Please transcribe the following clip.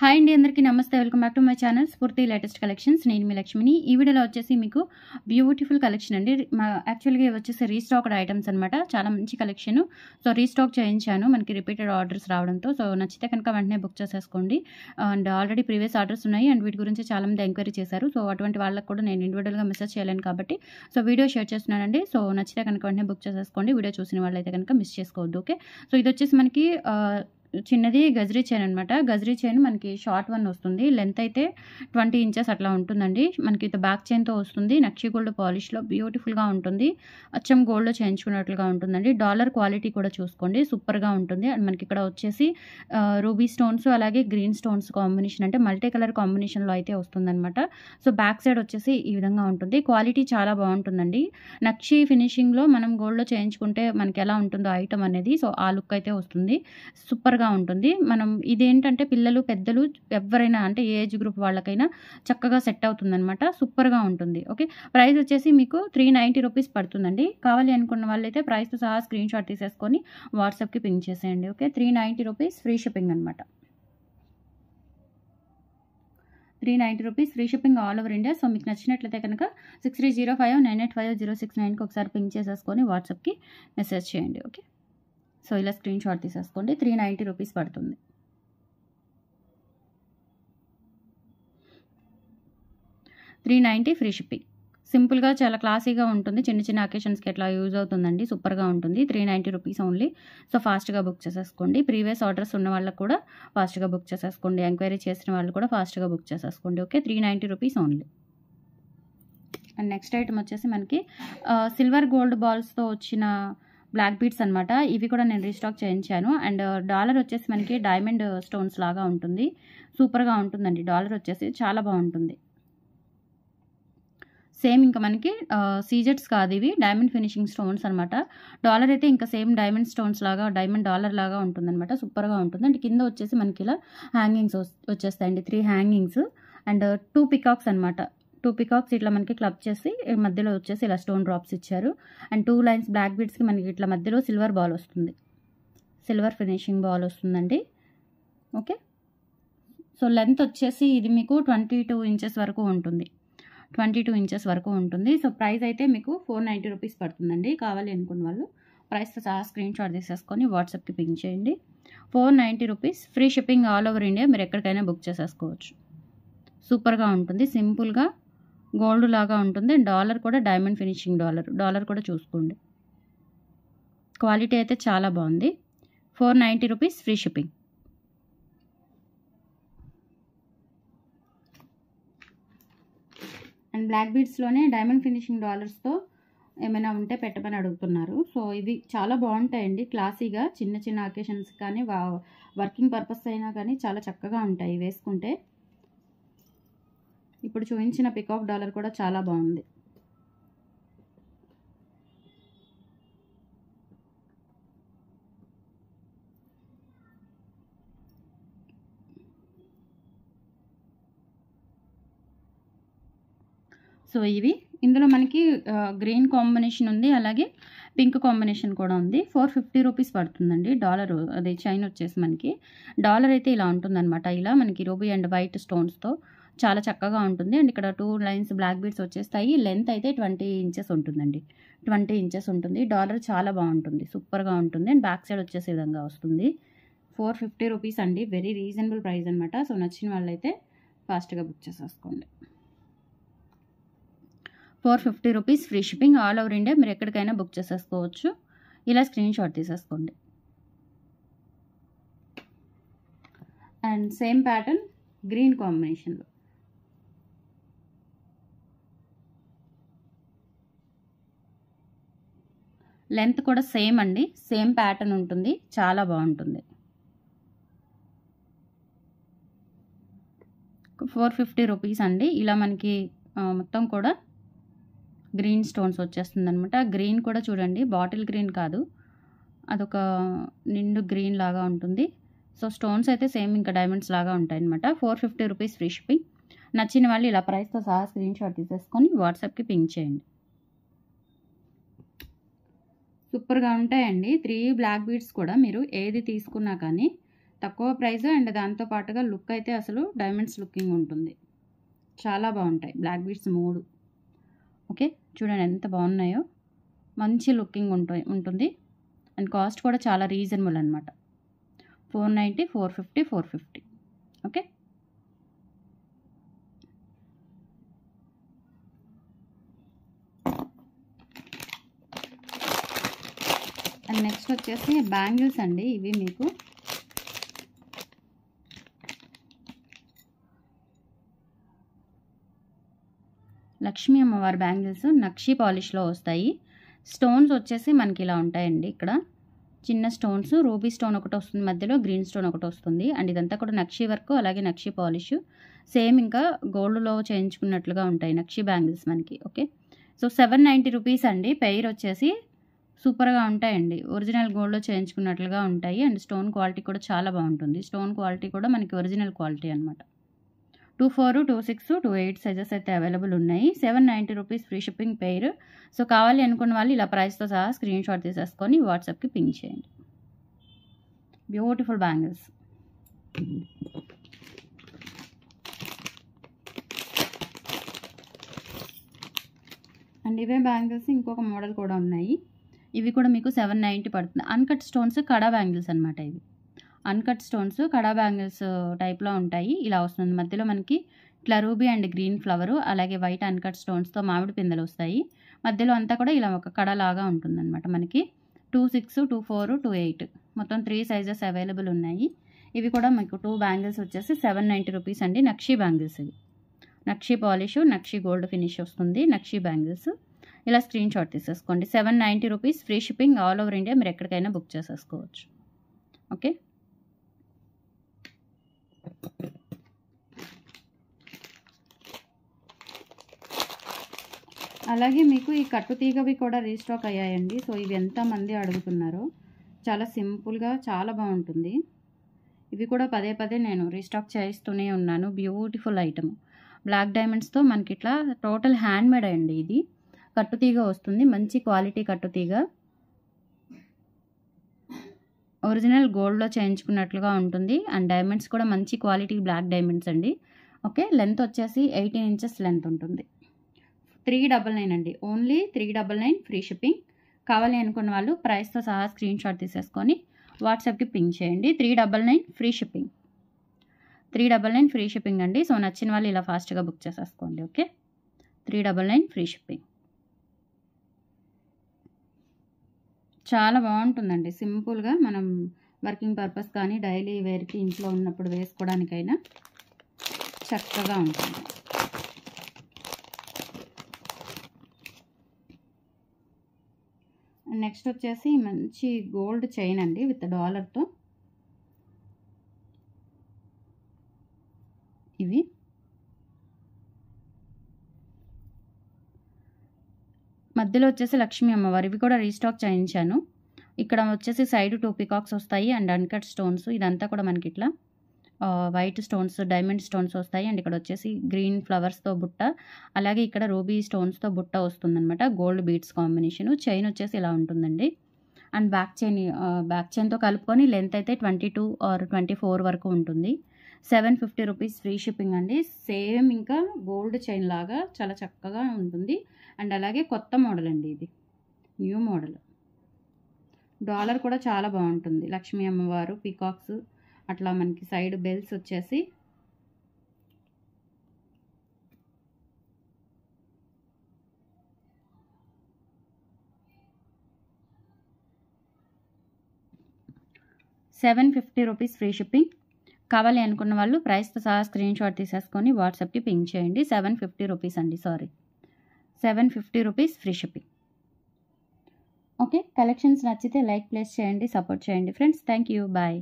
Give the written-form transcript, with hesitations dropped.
Hi అండి, అందరికీ నమస్తే. Welcome back to my channel స్ఫూర్తి లేటెస్ట్ కలెక్షన్స్. నేను మీ లక్ష్మిని. ఈ వీడియోలో వచ్చేసి మీకు బ్యూటిఫుల్ కలెక్షన్ అండి. యాక్చువల్గా ఇవి వచ్చేసి రీస్టాక్డ్ ఐటమ్స్ అనమాట. చాలా మంచి కలెక్షన్. సో రీస్టాక్ చేయించాను, మనకి రిపీటెడ్ ఆర్డర్స్ రావడంతో. సో నచ్చితే కనుక వెంటనే బుక్ చేసేసుకోండి. అండ్ ఆల్రెడీ ప్రీవియస్ ఆర్డర్స్ ఉన్నాయి అండ్ వీటి గురించి చాలామంది ఎంక్వైరీ చేశారు. సో అటువంటి వాళ్ళకి కూడా నేను ఇండివిజువల్గా మెసేజ్ చేయలేను కాబట్టి సో వీడియో షేర్ చేస్తున్నానండి. సో నచ్చితే కనుక వెంటనే బుక్ చేసేసుకోండి. వీడియో చూసిన వాళ్ళైతే కనుక మిస్ చేసుకోవద్దు. ఓకే, సో ఇది వచ్చేసి మనకి చిన్నది గజ్రీ చైన్ అనమాట. గజ్రీ చైన్ మనకి షార్ట్ వన్ వస్తుంది. లెంత్ అయితే 20 ఇంచెస్ అట్లా ఉంటుందండి. మనకి బ్యాక్ చైన్తో వస్తుంది. నక్షి గోల్డ్ పాలిష్లో బ్యూటిఫుల్గా ఉంటుంది. అచ్చం గోల్డ్లో చేయించుకున్నట్లుగా ఉంటుందండి. డాలర్ క్వాలిటీ కూడా చూసుకోండి, సూపర్గా ఉంటుంది. అండ్ మనకి ఇక్కడ వచ్చేసి రూబీ స్టోన్స్ అలాగే గ్రీన్ స్టోన్స్ కాంబినేషన్, అంటే మల్టీ కలర్ కాంబినేషన్లో అయితే వస్తుందన్నమాట. సో బ్యాక్ సైడ్ వచ్చేసి ఈ విధంగా ఉంటుంది. క్వాలిటీ చాలా బాగుంటుందండి. నక్షి ఫినిషింగ్లో మనం గోల్డ్లో చేయించుకుంటే మనకి ఎలా ఉంటుందో ఐటమ్ అనేది, సో ఆ లుక్ అయితే వస్తుంది. సూపర్గా ఉంటుంది. మనం ఇదేంటంటే పిల్లలు పెద్దలు ఎవరైనా, అంటే ఏ ఏజ్ గ్రూప్ వాళ్ళకైనా చక్కగా సెట్ అవుతుందన్నమాట. సూపర్గా ఉంటుంది. ఓకే, ప్రైస్ వచ్చేసి మీకు 390 రూపీస్ పడుతుందండి. కావాలి అనుకున్న వాళ్ళైతే ప్రైస్తో సహా స్క్రీన్ షాట్ తీసేసుకొని వాట్సాప్కి పింక్ చేసేయండి. ఓకే, 390 రూపీస్ ఫ్రీ షిప్పింగ్ అనమాట. 390 rupees free shipping all over India. So మీకు నచ్చినట్లయితే కనుక 6305985069కి ఒకసారి పింక్ చేసేసుకొని వాట్సాప్కి మెసేజ్ చేయండి. ఓకే, సో ఇలా స్క్రీన్ షాట్ తీసేసుకోండి. 390 రూపీస్ పడుతుంది. 390 ఫ్రీ షిప్పింగ్. సింపుల్గా చాలా క్లాసీగా ఉంటుంది. చిన్న చిన్న అకేషన్స్కి ఎట్లా యూజ్ అవుతుందండి. సూపర్గా ఉంటుంది. 390 రూపీస్ ఓన్లీ. సో ఫాస్ట్గా బుక్ చేసేసుకోండి. ప్రీవియస్ ఆర్డర్స్ ఉన్న వాళ్ళకు కూడా ఫాస్ట్గా బుక్ చేసేసుకోండి. ఎంక్వైరీ చేసిన వాళ్ళు కూడా ఫాస్ట్గా బుక్ చేసేసుకోండి. Okay, 390 rupees only. And next item వచ్చేసి మనకి సిల్వర్ గోల్డ్ బాల్స్తో వచ్చిన బ్లాక్ బీడ్స్ అనమాట. ఇవి కూడా నేను రీస్టాక్ చేయించాను. అండ్ డాలర్ వచ్చేసి మనకి డైమండ్ స్టోన్స్ లాగా ఉంటుంది. సూపర్గా ఉంటుందండి. డాలర్ వచ్చేసి చాలా బాగుంటుంది. సేమ్ ఇంకా మనకి సీజెట్స్ కాదు, ఇవి డైమండ్ ఫినిషింగ్ స్టోన్స్ అనమాట. డాలర్ అయితే ఇంకా సేమ్ డైమండ్ స్టోన్స్ లాగా, డైమండ్ డాలర్ లాగా ఉంటుందన్నమాట. సూపర్గా ఉంటుంది. అండ్ కింద వచ్చేసి మనకి ఇలా హ్యాంగింగ్స్ వచ్చేస్తాయండి. 3 హ్యాంగింగ్స్ అండ్ 2 పికాక్స్ అనమాట. 2 పికాక్స్ ఇట్లా మనకి క్లబ్ చేసి మధ్యలో వచ్చేసి ఇలా స్టోన్ డ్రాప్స్ ఇచ్చారు. అండ్ 2 లైన్స్ బ్లాక్ బీడ్స్కి మనకి ఇట్లా మధ్యలో సిల్వర్ బాల్ వస్తుంది. సిల్వర్ ఫినిషింగ్ బాల్ వస్తుందండి. ఓకే, సో లెంత్ వచ్చేసి ఇది మీకు 22 ఇంచెస్ వరకు ఉంటుంది. 22 ఇంచెస్ వరకు ఉంటుంది. సో ప్రైస్ అయితే మీకు 490 రూపీస్ పడుతుందండి. కావాలి అనుకున్న వాళ్ళు ప్రైస్తో సహా స్క్రీన్ షాట్ తీసేసుకొని వాట్సాప్కి పింక్ చేయండి. 490 rupees free shipping all over India. మీరు ఎక్కడికైనా బుక్ చేసేసుకోవచ్చు. సూపర్గా ఉంటుంది. సింపుల్గా గోల్డ్ లాగా ఉంటుంది. డాలర్ కూడా డైమండ్ ఫినిషింగ్ డాలర్ కూడా చూసుకోండి. క్వాలిటీ అయితే చాలా బాగుంది. 490 rupees free shipping. And black బీడ్స్లోనే డైమండ్ ఫినిషింగ్ డాలర్స్తో ఏమైనా ఉంటే పెట్టమని అడుగుతున్నారు. సో ఇవి చాలా బాగుంటాయండి. క్లాసీగా చిన్న చిన్న అకేషన్స్ కానీ వర్కింగ్ పర్పస్ అయినా కానీ చాలా చక్కగా ఉంటాయి వేసుకుంటే. ఇప్పుడు చూపించిన పికాక్ డాలర్ కూడా చాలా బాగుంది. సో ఇవి ఇందులో మనకి గ్రీన్ కాంబినేషన్ ఉంది, అలాగే పింక్ కాంబినేషన్ కూడా ఉంది. 450 రూపీస్ పడుతుందండి. డాలర్ అదే చైన్ వచ్చేసి మనకి డాలర్ అయితే ఇలా ఉంటుందన్నమాట. ఇలా మనకి రూబీ అండ్ వైట్ స్టోన్స్తో చాలా చక్కగా ఉంటుంది. అండ్ ఇక్కడ 2 లైన్స్ బ్లాక్ బీడ్స్ వచ్చేస్తాయి. లెంత్ అయితే 20 ఇంచెస్ ఉంటుందండి. 20 ఇంచెస్ ఉంటుంది. డాలర్ చాలా బాగుంటుంది, సూపర్గా ఉంటుంది. అండ్ బ్యాక్ సైడ్ వచ్చేసే విధంగా వస్తుంది. 450 రూపీస్ అండి. వెరీ రీజనబుల్ ప్రైస్ అనమాట. సో నచ్చిన వాళ్ళైతే ఫాస్ట్గా బుక్ చేసేసుకోండి. 450 rupees free shipping all over India. మీరు ఎక్కడికైనా బుక్ చేసేసుకోవచ్చు. ఇలా స్క్రీన్ షాట్ తీసేసుకోండి. అండ్ సేమ్ ప్యాటర్న్ గ్రీన్ కాంబినేషన్లో. లెంత్ కూడా సేమ్ అండి, సేమ్ ప్యాటర్న్ ఉంటుంది. చాలా బాగుంటుంది. 450 రూపీస్ అండి. ఇలా మనకి మొత్తం కూడా గ్రీన్ స్టోన్స్ వచ్చేస్తుంది అనమాట. గ్రీన్ కూడా చూడండి, బాటిల్ గ్రీన్ కాదు, అదొక నిండు గ్రీన్ లాగా ఉంటుంది. సో స్టోన్స్ అయితే సేమ్ ఇంకా డైమండ్స్ లాగా ఉంటాయి అనమాట. 450 రూపీస్ ఫ్రీ షిప్పింగ్. నచ్చిన వాళ్ళు ఇలా ప్రైస్తో సహా స్క్రీన్ షాట్ తీసేసుకొని వాట్సాప్కి పింక్ చేయండి. సూపర్గా ఉంటాయండి. 3 బ్లాక్ బీడ్స్ కూడా మీరు ఏది తీసుకున్నా కానీ తక్కువ ప్రైస్ అండ్ దాంతో పాటుగా లుక్ అయితే అసలు డైమండ్స్ లుకింగ్ ఉంటుంది. చాలా బాగుంటాయి బ్లాక్ బీడ్స్ 3. ఓకే, చూడండి ఎంత బాగున్నాయో, మంచి లుకింగ్ ఉంటుంది. అండ్ కాస్ట్ కూడా చాలా రీజనబుల్ అనమాట. 490, 450, 450. ఓకే, అండ్ నెక్స్ట్ వచ్చేసి బ్యాంగిల్స్ అండి. ఇవి మీకు లక్ష్మీ అమ్మవారి బ్యాంగిల్స్ నక్షి పాలిష్లో వస్తాయి. స్టోన్స్ వచ్చేసి మనకి ఇలా ఉంటాయండి. ఇక్కడ చిన్న స్టోన్స్, రూబీ స్టోన్ ఒకటి వస్తుంది, మధ్యలో గ్రీన్ స్టోన్ ఒకటి వస్తుంది. అండ్ ఇదంతా కూడా నక్షి వర్క్, అలాగే నక్షి పాలిష్ సేమ్ ఇంకా గోల్డ్లో చేయించుకున్నట్లుగా ఉంటాయి నక్షి బ్యాంగిల్స్ మనకి. ఓకే, సో 790 రూపీస్ అండి. పెయిర్ వచ్చేసి సూపర్గా ఉంటాయండి. ఒరిజినల్ గోల్డ్లో చేయించుకున్నట్లుగా ఉంటాయి. అండ్ స్టోన్ క్వాలిటీ కూడా చాలా బాగుంటుంది. స్టోన్ క్వాలిటీ కూడా మనకి ఒరిజినల్ క్వాలిటీ అనమాట. 24, 26, 28 సైజెస్ అయితే అవైలబుల్ ఉన్నాయి. 790 rupees free shipping pair. So కావాలి అనుకున్న వాళ్ళు ఇలా ప్రైస్తో సహా స్క్రీన్ షాట్ తీసేసుకొని వాట్సాప్కి పింక్ చేయండి. Beautiful bangles. అండ్ ఇవే బ్యాంగిల్స్ ఇంకొక మోడల్ కూడా ఉన్నాయి. ఇవి కూడా మీకు 790 పడుతుంది. అన్కట్ స్టోన్స్ కడా బ్యాంగిల్స్ అనమాట. ఇవి అన్కట్ స్టోన్స్ కడా బ్యాంగిల్స్ టైప్లో ఉంటాయి. ఇలా వస్తుంది. మధ్యలో మనకి ఇట్లా రూబీ అండ్ గ్రీన్ ఫ్లవరు, అలాగే వైట్ అన్కట్ స్టోన్స్తో మామిడి పిందెలు వస్తాయి. మధ్యలో అంతా కూడా ఇలా ఒక కడలాగా ఉంటుందన్నమాట. మనకి 26, 24, 28 మొత్తం 3 సైజెస్ అవైలబుల్ ఉన్నాయి. ఇవి కూడా మీకు 2 బ్యాంగిల్స్ వచ్చేసి 790 రూపీస్ అండి. నక్షి బ్యాంగిల్స్ ఇవి. నక్షి పాలిష్, నక్షి గోల్డ్ ఫినిష్ వస్తుంది. నక్షి బ్యాంగిల్స్ ఇలా స్క్రీన్ షాట్ తీసేసుకోండి. 790 rupees free shipping. All over India మీరు ఎక్కడికైనా బుక్ చేసేసుకోవచ్చు. ఓకే, అలాగే మీకు ఈ కట్టుతీగవి కూడా రీస్టాక్ అయ్యాయండి. సో ఇవి ఎంతమంది అడుగుతున్నారో, చాలా సింపుల్గా చాలా బాగుంటుంది. ఇవి కూడా పదే పదే నేను రీస్టాక్ చేస్తూనే ఉన్నాను. Beautiful item. బ్లాక్ డైమండ్స్తో మనకి ఇట్లా టోటల్ హ్యాండ్ మేడ్ అండి. ఇది కట్టుతీగ వస్తుంది. మంచి క్వాలిటీ కట్టుతీగ. ఒరిజినల్ గోల్డ్లో చేయించుకున్నట్లుగా ఉంటుంది. అండ్ డైమండ్స్ కూడా మంచి క్వాలిటీ బ్లాక్ డైమండ్స్ అండి. ఓకే, లెంత్ వచ్చేసి 18 ఇంచెస్ లెంత్ ఉంటుంది. 399 అండి. Only 399 free shipping. కావాలి అనుకున్న వాళ్ళు ప్రైస్తో సహా స్క్రీన్ షాట్ తీసేసుకొని వాట్సాప్కి పింక్ చేయండి. 399 ఫ్రీ షిప్పింగ్. 399 ఫ్రీ షిప్పింగ్ అండి. సో నచ్చిన వాళ్ళు ఇలా ఫాస్ట్గా బుక్ చేసేసుకోండి. Okay, 399 free shipping. చాలా బాగుంటుందండి. సింపుల్గా మనం వర్కింగ్ పర్పస్ కానీ డైలీ వేర్కి ఇంట్లో ఉన్నప్పుడు వేసుకోవడానికైనా చక్కగా ఉంటుంది. నెక్స్ట్ వచ్చేసి మంచి గోల్డ్ చైన్ అండి విత్ డాలర్తో. ఇవి మధ్యలో వచ్చేసి లక్ష్మీ అమ్మవారు. ఇవి కూడా రీస్టాక్ చేయించాను. ఇక్కడ వచ్చేసి సైడ్ 2 పికాక్స్ వస్తాయి అండ్ అన్కట్ స్టోన్స్. ఇదంతా కూడా మనకి ఇట్లా వైట్ స్టోన్స్, డైమండ్ స్టోన్స్ వస్తాయి. అండ్ ఇక్కడ వచ్చేసి గ్రీన్ ఫ్లవర్స్తో బుట్ట, అలాగే ఇక్కడ రూబీ స్టోన్స్తో బుట్ట వస్తుందన్నమాట. Gold beads combination. చైన్ వచ్చేసి ఇలా ఉంటుందండి. అండ్ బ్యాక్ చైన్తో కలుపుకొని లెంత్ అయితే 22 ఆర్ 24 వరకు ఉంటుంది. 750 రూపీస్ ఫ్రీ షిప్పింగ్ అండి. సేమ్ ఇంకా గోల్డ్ చైన్ లాగా చాలా చక్కగా ఉంటుంది. అండ్ అలాగే కొత్త మోడల్ అండి. ఇది న్యూ మోడల్. డాలర్ కూడా చాలా బాగుంటుంది. లక్ష్మీ అమ్మవారు, పీకాక్స్, అట్లా మనకి సైడ్ బెల్స్ వచ్చేసి ₹750 ఫ్రీ షిప్పింగ్. కావాలి అనుకున్న వాళ్ళు ప్రైస్తో సహా స్క్రీన్ షాట్ తీసేసుకొని వాట్సాప్కి పింక్ చేయండి. ₹750 అండి. Sorry, ₹750 free shipping. Okay, collections నచ్చితే లైక్ ప్లేస్ చేయండి, సపోర్ట్ చేయండి ఫ్రెండ్స్. Thank you, bye.